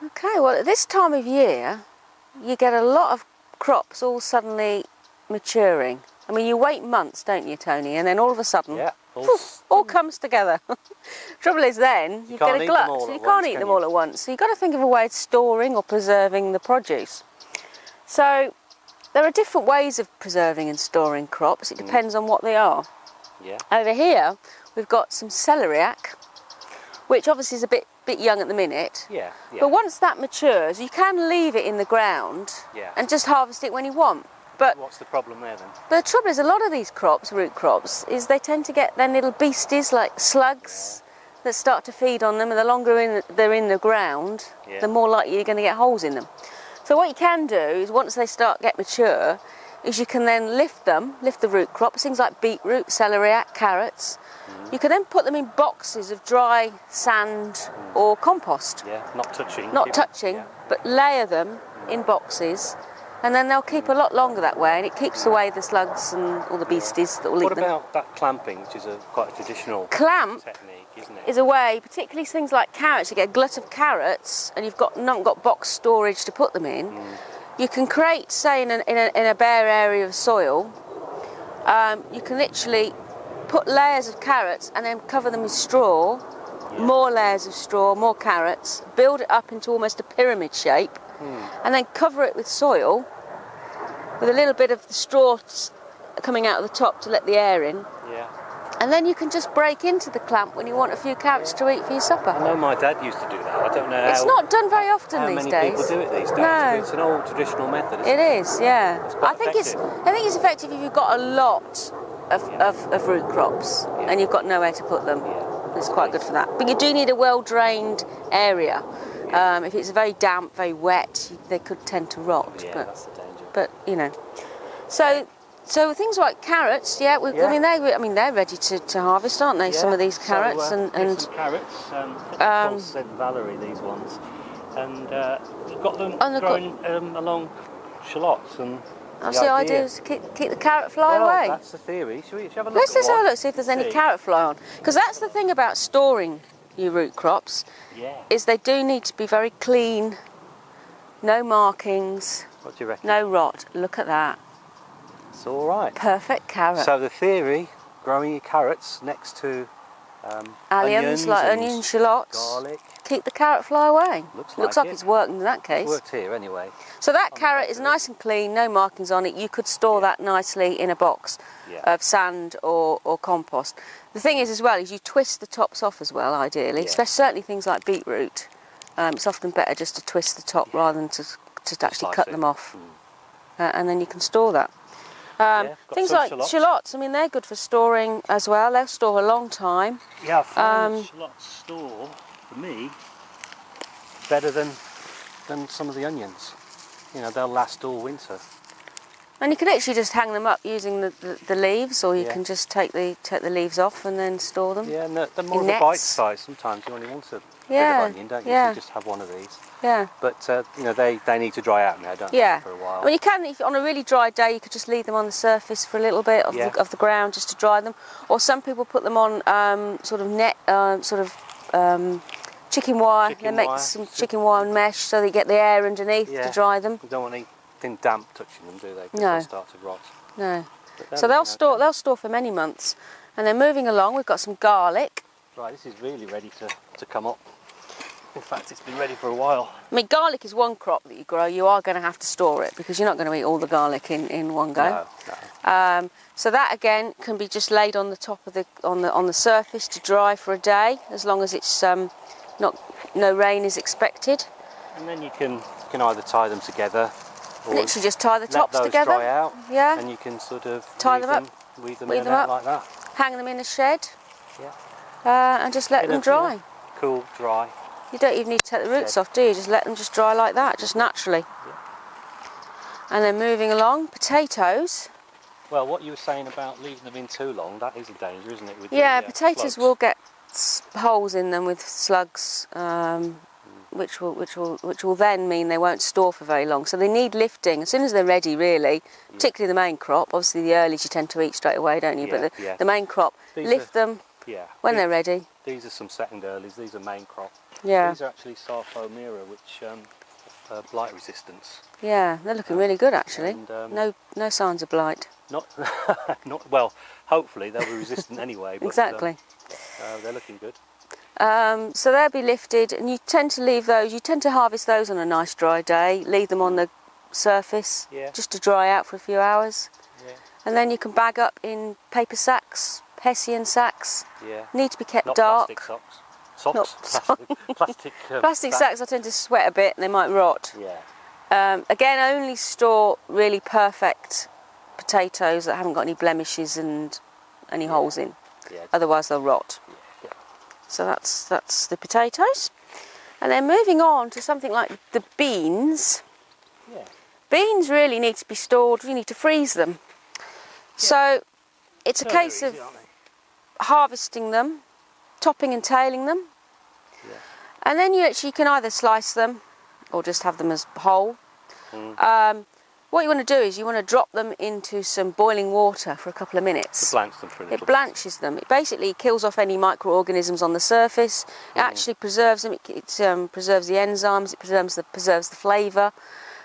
Okay, well at this time of year you get a lot of crops all suddenly maturing. I mean, you wait months, don't you, Tony? And then all of a sudden, Yeah, all comes together. Trouble is then, you get a glut, so you can't eat them all at once. So you've got to think of a way of storing or preserving the produce. So there are different ways of preserving and storing crops. It depends on what they are. Yeah. Over here, we've got some celeriac, which obviously is a bit young at the minute. Yeah, yeah. But once that matures, you can leave it in the ground and just harvest it when you want. But what's the problem there then? the trouble is, a lot of these crops, root crops, is they tend to get then little beasties like slugs that start to feed on them, and the longer they're in the ground, the more likely you're going to get holes in them. So what you can do is, once they get mature, is you can then lift the root crops, things like beetroot, celeriac, carrots. You can then put them in boxes of dry sand or compost. Yeah, not touching. Not touching, but layer them in boxes, and then they'll keep a lot longer that way, and it keeps away the slugs and all the beasties that will eat them. What about that clamping, which is quite a traditional technique, isn't it? Is a way, particularly things like carrots. You get a glut of carrots, and you've not got box storage to put them in. You can create, say, in a bare area of soil, you can literally put layers of carrots and then cover them with straw, more layers of straw, more carrots, build it up into almost a pyramid shape, and then cover it with soil, with a little bit of the straw coming out of the top to let the air in. And then you can just break into the clamp when you want a few carrots to eat for your supper. I know my dad used to do that. I don't know It's not done very often how these many days. people do it these days. No. But it's an old traditional method, isn't it? It is, yeah. quite I think it's effective if you've got a lot of root crops and you've got nowhere to put them. It's quite good for that. But you do need a well-drained area. If it's very damp, very wet, they could tend to rot. Yeah, that's the danger. But you know, so things like carrots, I mean they're ready to harvest, aren't they? Yeah. Some of these carrots some carrots. Said Valerie, these ones, and we've got them growing along shallots and. That's the idea is to keep the carrot fly away. That's the theory. Shall we have a look? Let's just have a look, see if there's any carrot fly on. Because that's the thing about storing your root crops, is they do need to be very clean, no markings, what do you reckon? no rot. Look at that. It's all right. Perfect carrot. So the theory, growing your carrots next to onions, like onion, shallots, garlic. Keep the carrot fly away. Looks like it's worked in that case. It's worked here anyway. So that carrot is nice and clean, no markings on it. You could store that nicely in a box of sand or compost. The thing is as well is you twist the tops off as well, ideally, especially certainly things like beetroot. It's often better just to twist the top rather than to actually cut them off. And then you can store that. Things like shallots, I mean, they're good for storing as well. They'll store a long time. Yeah, I find shallots store, for me, better than some of the onions. You know, they'll last all winter. And you can actually just hang them up using the leaves, or you can just take the leaves off and then store them. Yeah, and they're more of a bite size sometimes. You only want a bit of onion, don't you? So you just have one of these. Yeah. But you know, they need to dry out now, don't they, for a while? I mean, you can, if on a really dry day, you could just leave them on the surface for a little bit of the ground just to dry them. Or some people put them on sort of net, chicken wire. They make some chicken wire and mesh so they get the air underneath to dry them. You don't want anything damp touching them, do they? Because No. they'll start to rot. No. So they'll store for many months. And then moving along, we've got some garlic. Right, this is really ready to come up. In fact, it's been ready for a while. I mean, garlic is one crop that you grow. You are going to have to store it because you're not going to eat all the garlic in one go. No. So that again can be just laid on the top of on the surface to dry for a day, as long as it's no rain is expected. And then you can either tie them together, or literally just tie the tops let those together. dry out. Yeah. And you can sort of tie them up, weave them weave in them out up, like that. hang them in a shed. Yeah. And just let them dry. Yeah. Cool, dry. You don't even need to take the roots off, do you? Just let them just dry like that, just naturally. Yeah. And then moving along, potatoes. Well, what you were saying about leaving them in too long, that is a danger, isn't it? With potatoes slugs. will get holes in them with slugs, which will then mean they won't store for very long. So they need lifting as soon as they're ready, really. Particularly the main crop. Obviously, the earlies you tend to eat straight away, don't you? But the main crop, lift them when they're ready. These are some second earlies. These are main crop. Yeah. These are actually Sarfo Mira, which blight resistance. Yeah, they're looking really good actually. And, no signs of blight. Not, not well. Hopefully they'll be resistant anyway. But, Exactly. they're looking good. So they'll be lifted, and you tend to leave those. You tend to harvest those on a nice dry day. Leave them on the surface, just to dry out for a few hours. Yeah. And then you can bag up in paper sacks, Hessian sacks. Yeah. Need to be kept Not dark. plastic socks. Socks. Not Plastic. Plastic sacks I tend to sweat a bit and they might rot. Yeah. Again, only store really perfect potatoes that haven't got any blemishes and any holes in. Yeah. Otherwise they'll rot. Yeah. So that's the potatoes. And then moving on to something like the beans. Yeah. Beans really need to be stored, you need to freeze them. Yeah. So it's a case of harvesting them, topping and tailing them. Yeah. And then you can either slice them or just have them as whole. What you want to do is you want to drop them into some boiling water for a couple of minutes. To blanch them for a little bit. It blanches them. It basically kills off any microorganisms on the surface. It actually preserves them. It preserves the enzymes. It preserves the flavour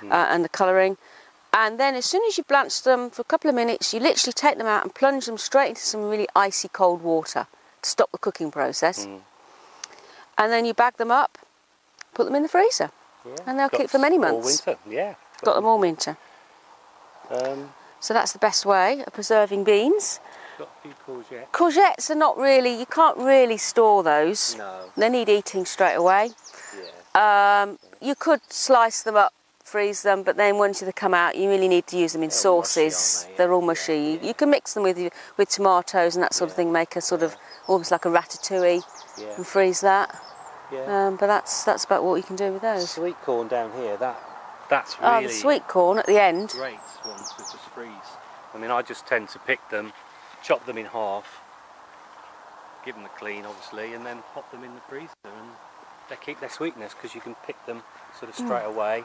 and the colouring. And then as soon as you blanch them for a couple of minutes, you literally take them out and plunge them straight into some really icy cold water to stop the cooking process. And then you bag them up, put them in the freezer, and they'll keep for many months. All winter, yeah. Got them all winter. So that's the best way of preserving beans. Got a few courgettes. Courgettes are not really, you can't really store those. No. They need eating straight away. Yeah. You could slice them up, freeze them, but then once they come out, you really need to use them in sauces. Mushy, aren't they? They're all mushy. Yeah. You can mix them with tomatoes and that sort of thing, make a sort of almost like a ratatouille, and freeze that. Yeah. But that's about what you can do with those. Sweet corn down here, that's really the sweet corn at the end. great ones to just freeze. I mean, I just tend to pick them, chop them in half, give them a clean obviously, and then pop them in the freezer, and they keep their sweetness because you can pick them sort of straight away,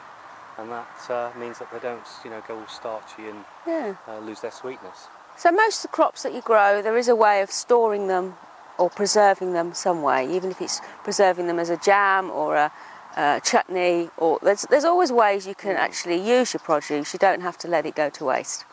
and that means that they don't, go all starchy and lose their sweetness. So most of the crops that you grow, there is a way of storing them or preserving them some way, even if it's preserving them as a jam or a chutney, or there's always ways you can actually use your produce. You don't have to let it go to waste.